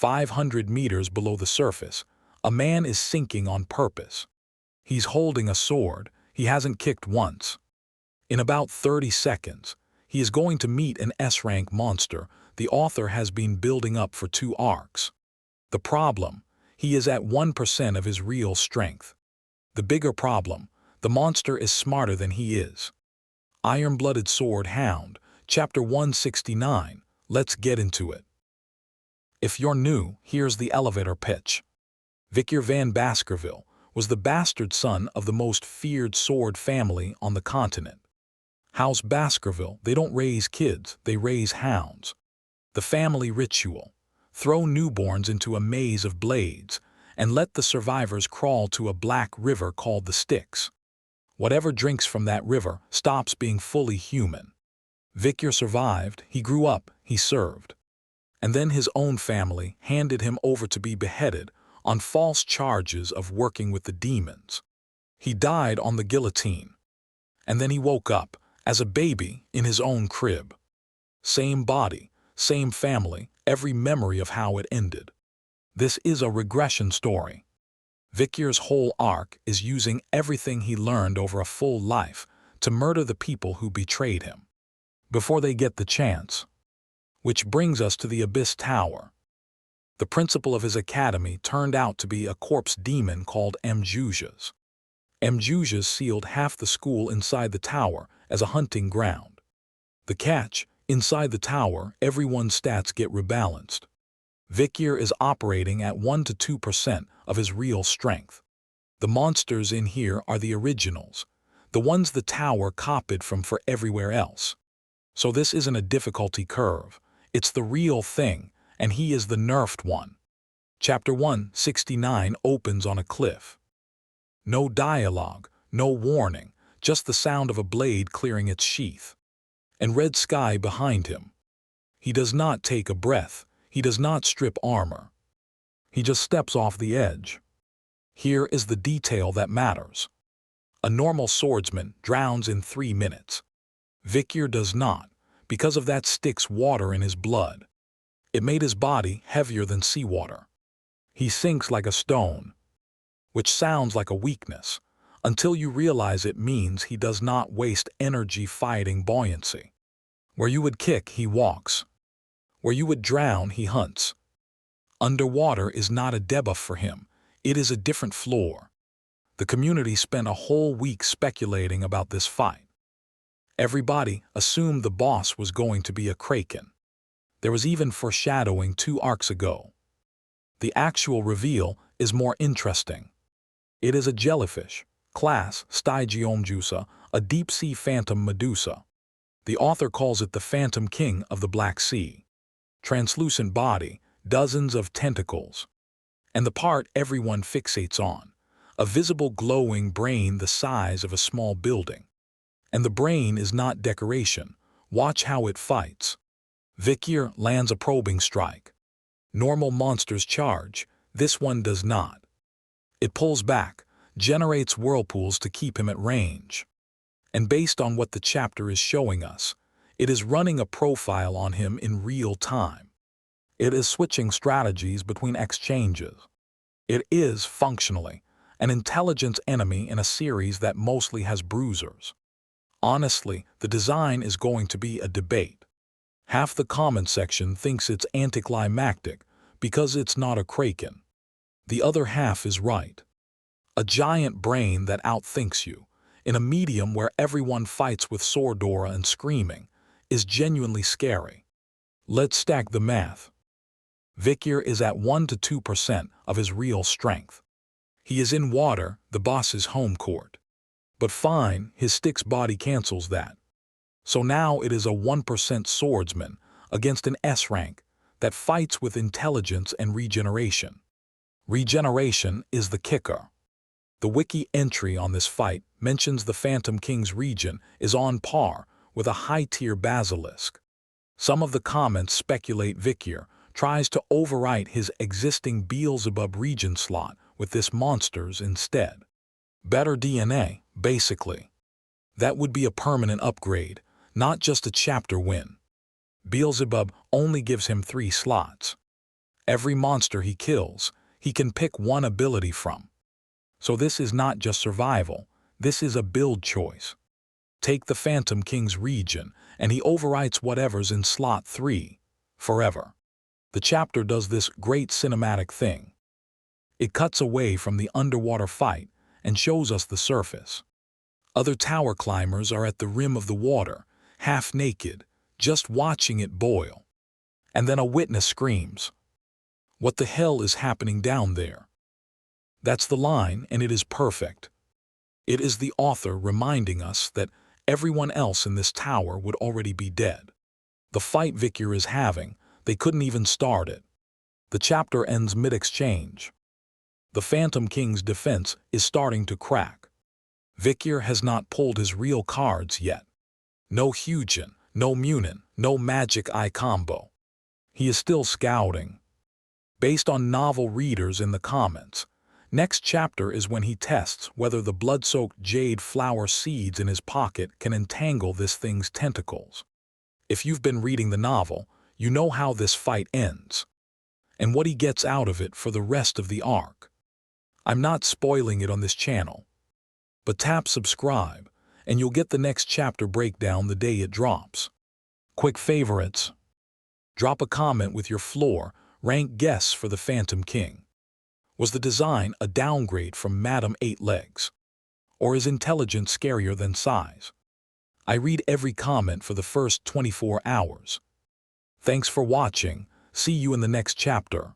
500 meters below the surface, a man is sinking on purpose. He's holding a sword. He hasn't kicked once. In about 30 seconds, he is going to meet an S-rank monster the author has been building up for 2 arcs. The problem, he is at 1% of his real strength. The bigger problem, the monster is smarter than he is. Iron-Blooded Sword Hound, Chapter 169. Let's get into it. If you're new, here's the elevator pitch. Vikir van Baskerville was the bastard son of the most feared sword family on the continent. House Baskerville, they don't raise kids, they raise hounds. The family ritual: throw newborns into a maze of blades and let the survivors crawl to a black river called the Styx. Whatever drinks from that river stops being fully human. Vikir survived, he grew up, he served. And then his own family handed him over to be beheaded on false charges of working with the demons. He died on the guillotine. And then he woke up, as a baby, in his own crib. Same body, same family, every memory of how it ended. This is a regression story. Vikir's whole arc is using everything he learned over a full life to murder the people who betrayed him, before they get the chance. Which brings us to the Abyss Tower. The principal of his academy turned out to be a corpse demon called Mjujas. Mjujas sealed half the school inside the tower as a hunting ground. The catch, inside the tower, everyone's stats get rebalanced. Vikir is operating at 1 to 2% of his real strength. The monsters in here are the originals, the ones the tower copied from for everywhere else. So this isn't a difficulty curve, it's the real thing, and he is the nerfed one. Chapter 169 opens on a cliff. No dialogue, no warning, just the sound of a blade clearing its sheath. And red sky behind him. He does not take a breath, he does not strip armor. He just steps off the edge. Here is the detail that matters. A normal swordsman drowns in 3 minutes. Vikir does not, because of that Styx water in his blood. It made his body heavier than seawater. He sinks like a stone, which sounds like a weakness, until you realize it means he does not waste energy fighting buoyancy. Where you would kick, he walks. Where you would drown, he hunts. Underwater is not a debuff for him, it is a different floor. The community spent a whole week speculating about this fight. Everybody assumed the boss was going to be a kraken. There was even foreshadowing 2 arcs ago. The actual reveal is more interesting. It is a jellyfish, class Stygiomjusa, a deep-sea phantom medusa. The author calls it the Phantom King of the Black Sea. Translucent body, dozens of tentacles. And the part everyone fixates on, a visible glowing brain the size of a small building. And the brain is not decoration. Watch how it fights. Vikir lands a probing strike. Normal monsters charge, this one does not. It pulls back, generates whirlpools to keep him at range. And based on what the chapter is showing us, it is running a profile on him in real time. It is switching strategies between exchanges. It is, functionally, an intelligence enemy in a series that mostly has bruisers. Honestly, the design is going to be a debate. Half the comment section thinks it's anticlimactic because it's not a kraken. The other half is right. A giant brain that outthinks you, in a medium where everyone fights with swordora and screaming, is genuinely scary. Let's stack the math. Vikir is at 1 to 2% of his real strength. He is in water, the boss's home court. But fine, his Styx body cancels that. So now it is a 1% swordsman against an S rank that fights with intelligence and regeneration. Regeneration is the kicker. The wiki entry on this fight mentions the Phantom King's regen is on par with a high-tier basilisk. Some of the comments speculate Vikir tries to overwrite his existing Beelzebub regen slot with this monster's instead. Better DNA, basically. That would be a permanent upgrade, not just a chapter win. Beelzebub only gives him 3 slots. Every monster he kills, he can pick one ability from. So this is not just survival, this is a build choice. Take the Phantom King's regen, and he overwrites whatever's in slot 3, forever. The chapter does this great cinematic thing. It cuts away from the underwater fight and shows us the surface. Other tower climbers are at the rim of the water, half naked, just watching it boil. And then a witness screams, "What the hell is happening down there?" That's the line, and it is perfect. It is the author reminding us that everyone else in this tower would already be dead. The fight Vikir is having, they couldn't even start it. The chapter ends mid-exchange. The Phantom King's defense is starting to crack. Vikir has not pulled his real cards yet. No Hugin, no Munin, no magic eye combo. He is still scouting. Based on novel readers in the comments, next chapter is when he tests whether the blood-soaked jade flower seeds in his pocket can entangle this thing's tentacles. If you've been reading the novel, you know how this fight ends, and what he gets out of it for the rest of the arc. I'm not spoiling it on this channel, but tap subscribe, and you'll get the next chapter breakdown the day it drops. Quick favorites. Drop a comment with your floor rank guess for the Phantom King. Was the design a downgrade from Madam 8 Legs? Or is intelligence scarier than size? I read every comment for the first 24 hours. Thanks for watching. See you in the next chapter.